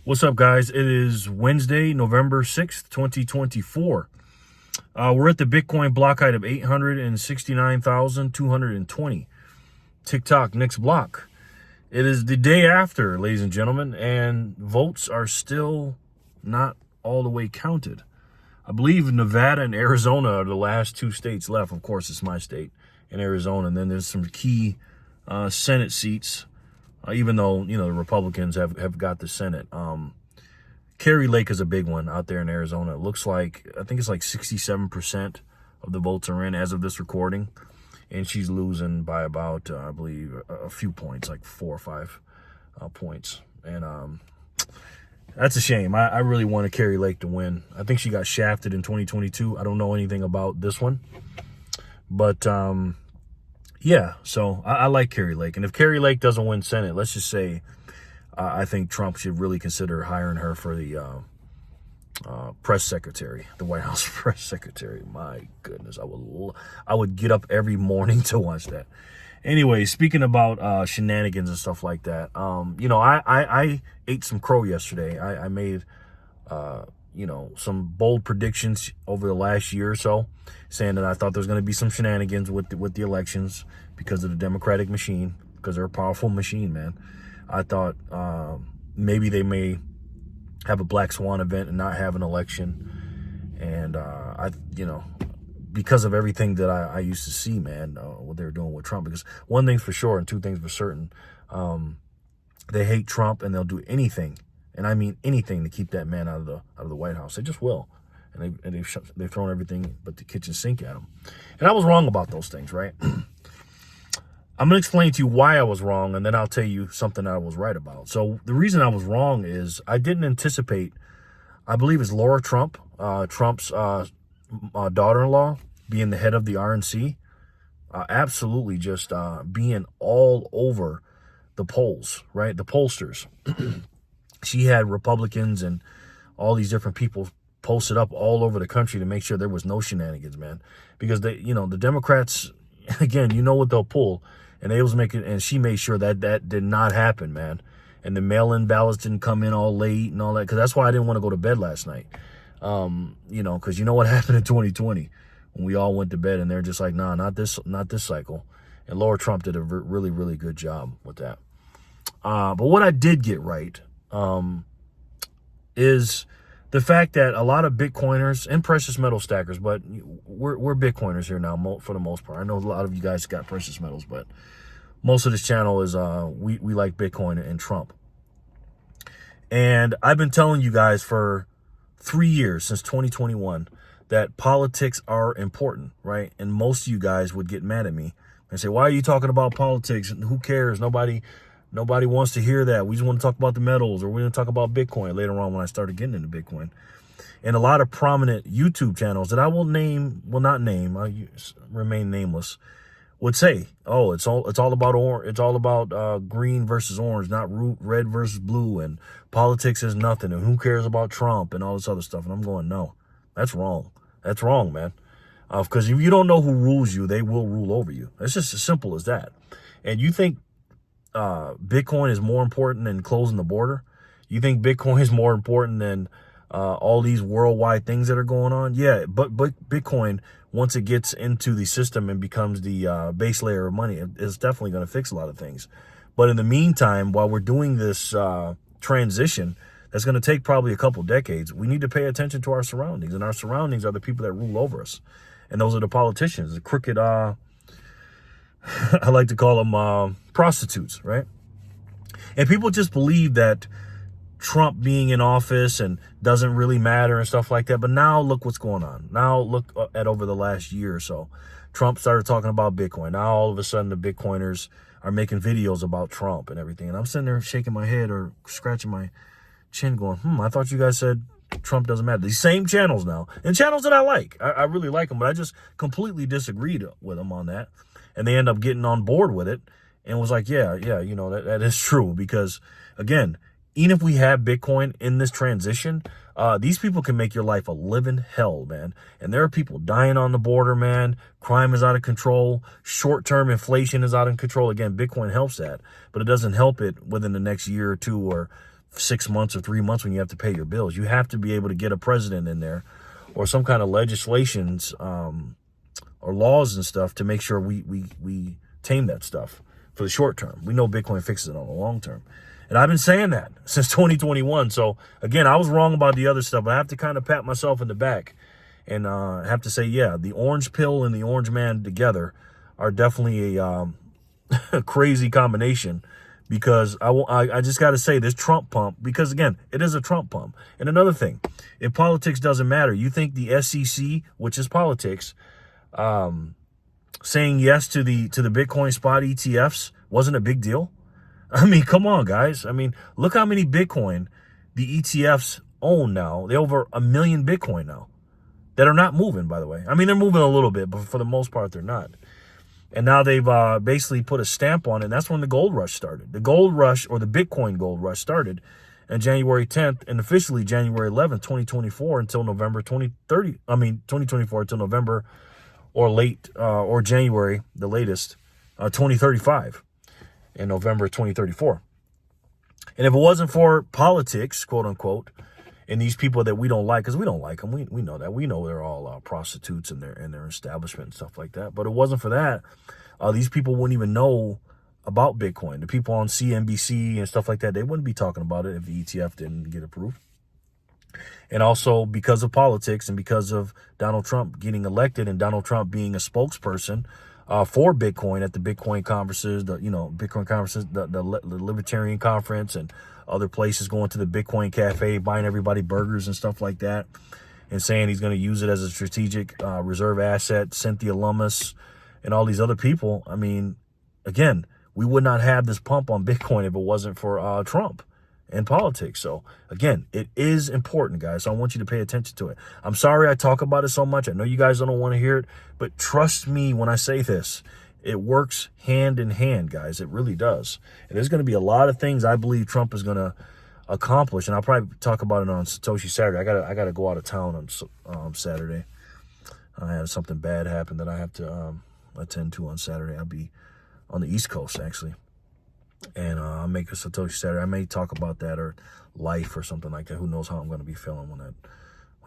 What's up, guys? It is Wednesday, November 6th, 2024. We're at the Bitcoin block height of 869,220. TikTok next block. It is the day after, ladies and gentlemen, and votes are still not all the way counted. I believe Nevada and Arizona are the last two states left. Of course, it's my state in Arizona. And then there's some key Senate seats. Even though, the Republicans have got the Senate. Kari Lake is a big one out there in Arizona. It looks like, I think it's like 67% of the votes are in as of this recording. And she's losing by about, I believe, a few points, like 4 or 5 points. And that's a shame. I really wanted Kari Lake to win. I think she got shafted in 2022. I don't know anything about this one. But, yeah, so I like Kari Lake. And if Kari Lake doesn't win Senate, let's just say I think Trump should really consider hiring her for the press secretary, the White House press secretary. My goodness, I would get up every morning to watch that. Anyway, speaking about shenanigans and stuff like that, I ate some crow yesterday. I made some bold predictions over the last year or so, saying that I thought there was going to be some shenanigans with the elections because of the Democratic machine, because they're a powerful machine, man. I thought maybe they may have a black swan event and not have an election. And, because of everything that I used to see, man, what they were doing with Trump. Because one thing's for sure and two things for certain. They hate Trump and they'll do anything. And I mean anything to keep that man out of the White House. They just will. And they've thrown everything but the kitchen sink at him. And I was wrong about those things, right? I'm going to explain to you why I was wrong, and then I'll tell you something that I was right about. So the reason I was wrong is I didn't anticipate, I believe it's Laura Trump, Trump's daughter-in-law, being the head of the RNC, absolutely just being all over the polls, right? The pollsters. She had Republicans and all these different people posted up all over the country to make sure there was no shenanigans, man. Because the Democrats, again, you know what they'll pull, and she made sure that did not happen, man. And the mail-in ballots didn't come in all late and all that, because that's why I didn't want to go to bed last night. Because you know what happened in 2020 when we all went to bed, and they're just like, nah, not this cycle. And Laura Trump did a really, really good job with that. But what I did get right is the fact that a lot of Bitcoiners and precious metal stackers, but we're Bitcoiners here now for the most part. I know a lot of you guys got precious metals, but most of this channel is we like Bitcoin and Trump. And I've been telling you guys for 3 years, since 2021, that politics are important, right? And most of you guys would get mad at me and say, why are you talking about politics? Who cares? Nobody wants to hear that. We just want to talk about the metals, or we want to talk about Bitcoin later on when I started getting into Bitcoin. And a lot of prominent YouTube channels that I will not name, I remain nameless, would say, oh, it's all about green versus orange, not red versus blue, and politics is nothing, and who cares about Trump and all this other stuff. And I'm going, no, that's wrong. That's wrong, man. Because if you don't know who rules you, they will rule over you. It's just as simple as that. And you think Bitcoin is more important than closing the border? You think Bitcoin is more important than all these worldwide things that are going on? Yeah, but Bitcoin, once it gets into the system and becomes the base layer of money, it's definitely going to fix a lot of things. But in the meantime, while we're doing this transition, that's going to take probably a couple decades, we need to pay attention to our surroundings. And our surroundings are the people that rule over us. And those are the politicians, the crooked, I like to call them prostitutes, right? And people just believe that Trump being in office and doesn't really matter and stuff like that. But now look what's going on. Now look at over the last year or so. Trump started talking about Bitcoin. Now all of a sudden the Bitcoiners are making videos about Trump and everything. And I'm sitting there shaking my head or scratching my chin going, I thought you guys said Trump doesn't matter. These same channels now, and channels that I like. I really like them, but I just completely disagreed with them on that. And they end up getting on board with it and was like, yeah, that is true. Because, again, even if we have Bitcoin in this transition, these people can make your life a living hell, man. And there are people dying on the border, man. Crime is out of control. Short-term inflation is out of control. Again, Bitcoin helps that, but it doesn't help it within the next year or two, or 6 months or 3 months when you have to pay your bills. You have to be able to get a president in there or some kind of legislations or laws and stuff to make sure we tame that stuff for the short term. We know Bitcoin fixes it on the long term. And I've been saying that since 2021. So again, I was wrong about the other stuff, but I have to kind of pat myself in the back and have to say, yeah, the orange pill and the orange man together are definitely a crazy combination, because I just got to say this Trump pump, because again, it is a Trump pump. And another thing, if politics doesn't matter, you think the SEC, which is politics, saying yes to the Bitcoin spot ETFs wasn't a big deal? I mean, come on, guys. I mean, look how many Bitcoin the ETFs own now. They over 1 million Bitcoin now that are not moving, by the way. I mean, they're moving a little bit, but for the most part, they're not. And now they've basically put a stamp on it. And that's when the gold rush started. The gold rush, or the Bitcoin gold rush, started on January 10th and officially January 11th, 2024 until November 2024 until November or late or January, the latest, 2035 in November 2034. And if it wasn't for politics, quote unquote, and these people that we don't like, because we don't like them, we know that. We know they're all prostitutes in their establishment and stuff like that. But it wasn't for that, these people wouldn't even know about Bitcoin. The people on CNBC and stuff like that, they wouldn't be talking about it if the ETF didn't get approved. And also because of politics and because of Donald Trump getting elected and Donald Trump being a spokesperson for Bitcoin at the Bitcoin conferences, Bitcoin conferences, the Libertarian Conference and other places, going to the Bitcoin Cafe, buying everybody burgers and stuff like that, and saying he's going to use it as a strategic reserve asset, Cynthia Lummis and all these other people. I mean, again, we would not have this pump on Bitcoin if it wasn't for Trump and politics. So again, it is important, guys. So I want you to pay attention to it. I'm sorry I talk about it so much. I know you guys don't want to hear it, but trust me when I say this. It works hand in hand, guys. It really does. And there's going to be a lot of things I believe Trump is going to accomplish, and I'll probably talk about it on Satoshi Saturday. I got to go out of town on Saturday. I had something bad happen that I have to attend to on Saturday. I'll be on the East Coast, actually. And I'll make a Satoshi Saturday. I may talk about that, or life or something like that. Who knows how I'm going to be feeling when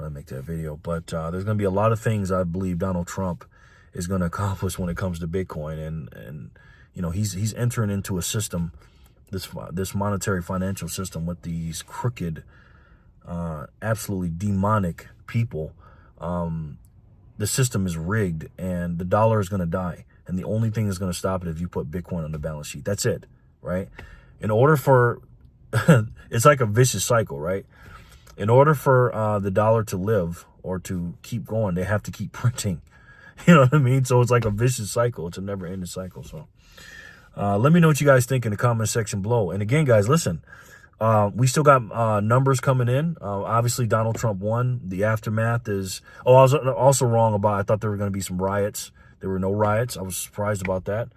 I make that video. But there's going to be a lot of things I believe Donald Trump is going to accomplish when it comes to Bitcoin. And he's entering into a system, this monetary financial system with these crooked, absolutely demonic people. The system is rigged, and the dollar is going to die. And the only thing that's going to stop it is if you put Bitcoin on the balance sheet. That's it, right? In order for, it's like a vicious cycle, right? In order for the dollar to live or to keep going, they have to keep printing. You know what I mean? So it's like a vicious cycle. It's a never-ending cycle. So let me know what you guys think in the comment section below. And again, guys, listen, we still got numbers coming in. Obviously, Donald Trump won. The aftermath is... Oh, I was also wrong about... I thought there were going to be some riots. There were no riots. I was surprised about that.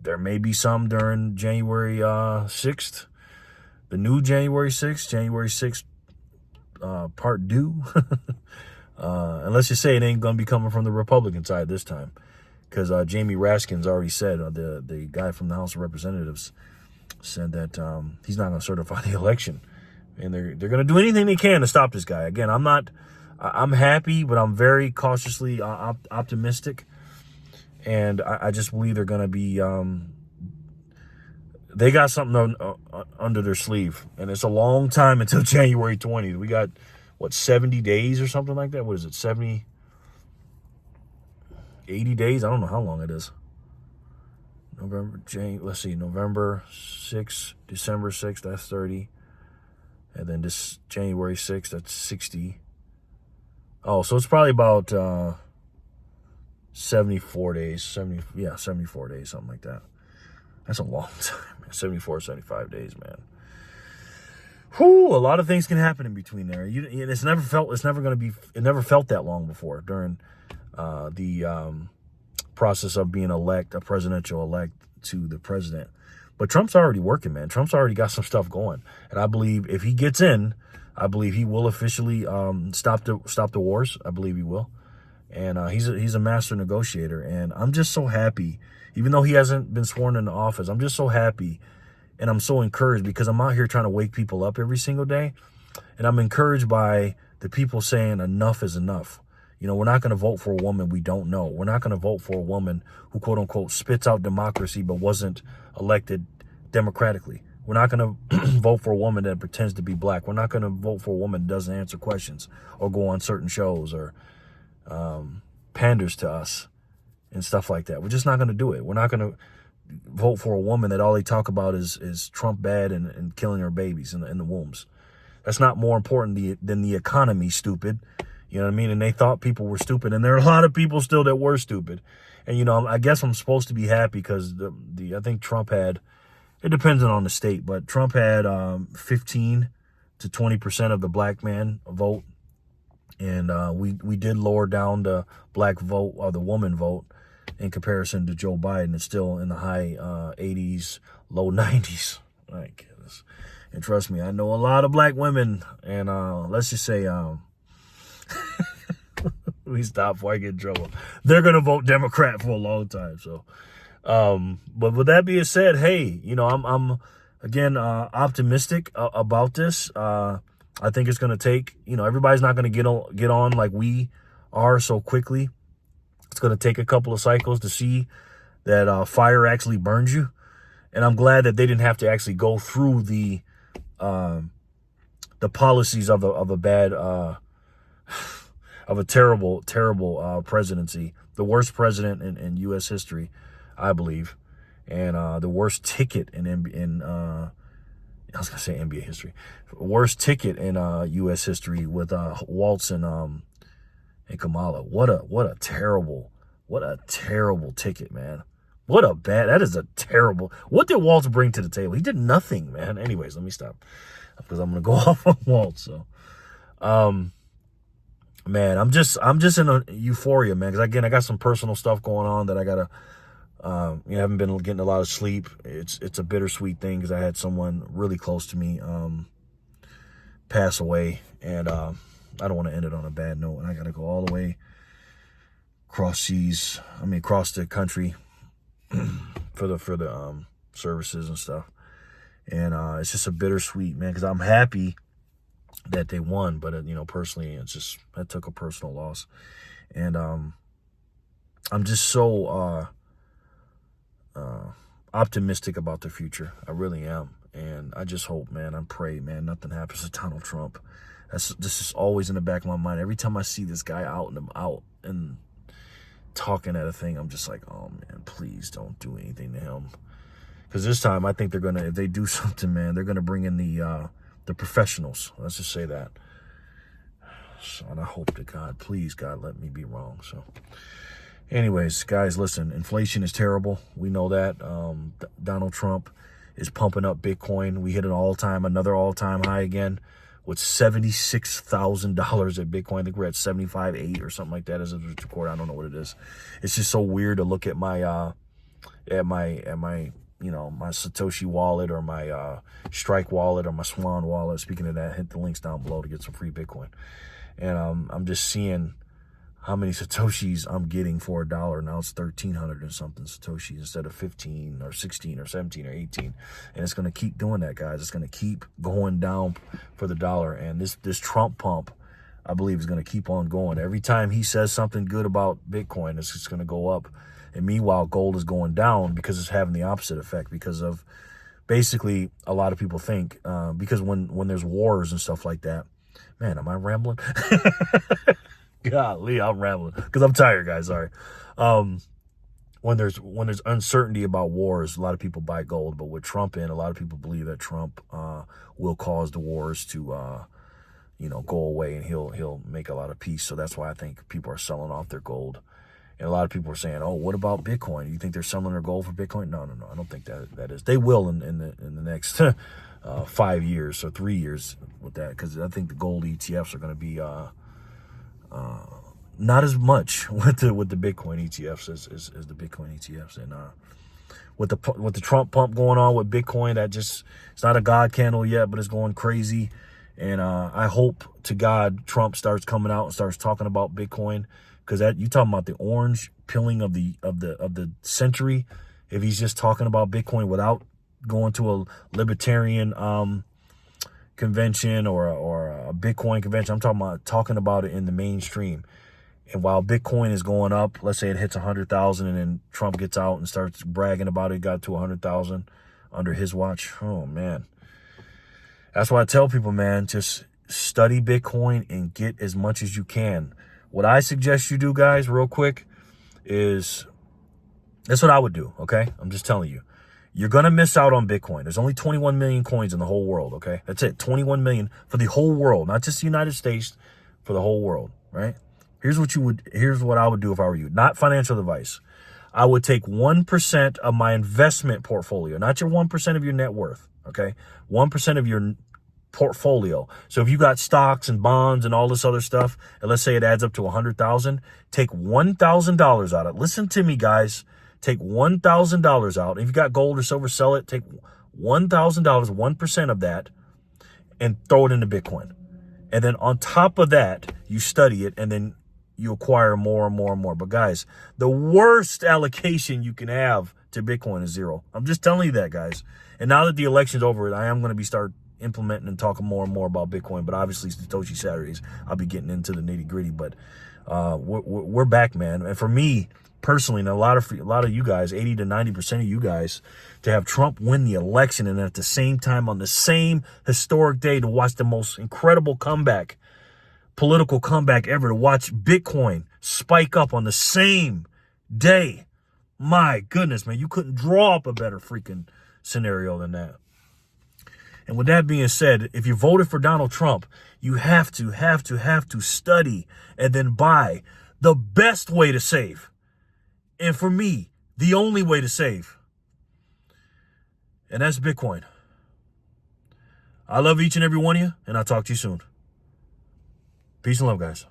There may be some during January 6th. The new January 6th. January 6th part due. Unless you say it ain't going to be coming from the Republican side this time. Because Jamie Raskin's already said, the guy from the House of Representatives said that he's not going to certify the election. And they're going to do anything they can to stop this guy. Again, I'm happy, but I'm very cautiously optimistic. And I just believe they're going to be, they got something under their sleeve. And it's a long time until January 20th. We got, 70 days or something like that? What is it, 70, 80 days? I don't know how long it is. Let's see, November 6th, December 6th, that's 30. And then this January 6th, that's 60. Oh, so it's probably about 74 days, 74 days, something like that. That's a long time, man. 74, 75 days, man. Whew, a lot of things can happen in between there. It never felt that long before during the process of being a presidential elect to the president. But Trump's already working, man. Trump's already got some stuff going. And I believe if he gets in, I believe he will officially stop the wars. I believe he will. And he's a master negotiator. And I'm just so happy, even though he hasn't been sworn into office, I'm just so happy And I'm so encouraged because I'm out here trying to wake people up every single day. And I'm encouraged by the people saying enough is enough. You know, we're not going to vote for a woman we don't know. We're not going to vote for a woman who, quote unquote, spits out democracy but wasn't elected democratically. We're not going to vote for a woman that pretends to be black. We're not going to vote for a woman that doesn't answer questions or go on certain shows or panders to us and stuff like that. We're just not going to do it. We're not going to vote for a woman that all they talk about is Trump bad and killing her babies in the wombs. That's not more important than the economy, stupid. You know what I mean? And they thought people were stupid. And there are a lot of people still that were stupid. And, you know, I guess I'm supposed to be happy because I think Trump had, it depends on the state, but Trump had 15 to 20% of the black man vote. And we did lower down the black vote or the woman vote in comparison to Joe Biden. It's still in the high 80s, low 90s. My goodness. And trust me, I know a lot of black women. And let's just say, let me stop before I get in trouble. They're going to vote Democrat for a long time. So, but with that being said, hey, you know, I'm again, optimistic about this. I think it's going to take, you know, everybody's not going to get on like we are so quickly. It's going to take a couple of cycles to see that fire actually burns you. And I'm glad that they didn't have to actually go through the policies of a bad, of a terrible presidency, the worst president in U.S. history, I believe, and the worst ticket in I was gonna say NBA history, worst ticket in U.S. history with Waltz and Kamala. What a terrible ticket, man. That is a terrible. What did Waltz bring to the table? He did nothing, man. Anyways, let me stop because I'm gonna go off on Waltz. So, man, I'm just in a euphoria, man. Because again, I got some personal stuff going on that I gotta. You know, I haven't been getting a lot of sleep. It's a bittersweet thing because I had someone really close to me pass away, and I don't want to end it on a bad note. And I gotta go all the way across the country for the services and stuff. And it's just a bittersweet, man, because I'm happy that they won, but you know, personally, it's just I took a personal loss, and I'm just so optimistic about the future. I really am, and I just hope, man, I pray, man, nothing happens to Donald Trump. This is always in the back of my mind. Every time I see this guy out and talking at a thing, I'm just like, oh man, please don't do anything to him. Because this time, I think if they do something, man, they're gonna bring in the professionals. Let's just say that. So, and I hope to God, please, God, let me be wrong. So, anyways, guys, listen, inflation is terrible. We know that. Donald Trump is pumping up Bitcoin. We hit another all-time high again with $76,000 at Bitcoin. I think we're at 75.8 or something like that as of the record. I don't know what it is. It's just so weird to look at my you know, my Satoshi wallet or my Strike wallet or my Swan wallet. Speaking of that, hit the links down below to get some free Bitcoin. And I'm just seeing how many Satoshis I'm getting for $1. Now it's 1,300 and something Satoshis instead of 15 or 16 or 17 or 18. And it's going to keep doing that, guys. It's going to keep going down for the dollar. And this Trump pump, I believe, is going to keep on going. Every time he says something good about Bitcoin, it's just going to go up. And meanwhile, gold is going down because it's having the opposite effect because of basically a lot of people think because when there's wars and stuff like that, man, am I rambling? Golly, I'm rambling because I'm tired, guys. Sorry. When there's uncertainty about wars, a lot of people buy gold. But with Trump in, a lot of people believe that Trump will cause the wars to you know, go away, and he'll make a lot of peace. So that's why I think people are selling off their gold. And a lot of people are saying, "Oh, what about Bitcoin? Do you think they're selling their gold for Bitcoin?" No. I don't think that is. They will in the next 5 years or 3 years with that, because I think the gold ETFs are going to be not as much with the Bitcoin ETFs as the Bitcoin ETFs. And with the Trump pump going on with Bitcoin, it's not a God candle yet, but it's going crazy. And I hope to God Trump starts coming out and starts talking about Bitcoin. Because you talking about the orange pilling of the century. If he's just talking about Bitcoin without going to a libertarian convention or a Bitcoin convention. I'm talking about it in the mainstream. And while Bitcoin is going up, let's say it hits 100,000 and then Trump gets out and starts bragging about it, got to 100,000 under his watch. Oh, man. That's why I tell people, man, just study Bitcoin and get as much as you can. What I suggest you do, guys, real quick, is that's what I would do, okay? I'm just telling you. You're going to miss out on Bitcoin. There's only 21 million coins in the whole world, okay? That's it, 21 million for the whole world, not just the United States, for the whole world, right? Here's what I would do if I were you. Not financial advice. I would take 1% of my investment portfolio, not your 1% of your net worth, okay? 1% of your portfolio. So if you got stocks and bonds and all this other stuff, and let's say it adds up to 100,000, take $1,000 out of it. Listen to me, guys. Take $1,000 out. If you got gold or silver, sell it. Take $1,000, 1% of that, and throw it into Bitcoin. And then on top of that, you study it, and then you acquire more and more and more. But guys, the worst allocation you can have to Bitcoin is 0. I'm just telling you that, guys. And now that the election's over, I am going to start implementing and talking more and more about Bitcoin. But obviously, Satoshi Saturdays, I'll be getting into the nitty gritty. But we're back, man. And for me personally, and a lot of you guys, 80 to 90% of you guys, to have Trump win the election and at the same time on the same historic day to watch the most incredible political comeback ever, to watch Bitcoin spike up on the same day. My goodness, man, you couldn't draw up a better freaking scenario than that. And with that being said, if you voted for Donald Trump, you have to study and then buy. The best way to save, and for me, the only way to save, and that's Bitcoin. I love each and every one of you, and I'll talk to you soon. Peace and love, guys.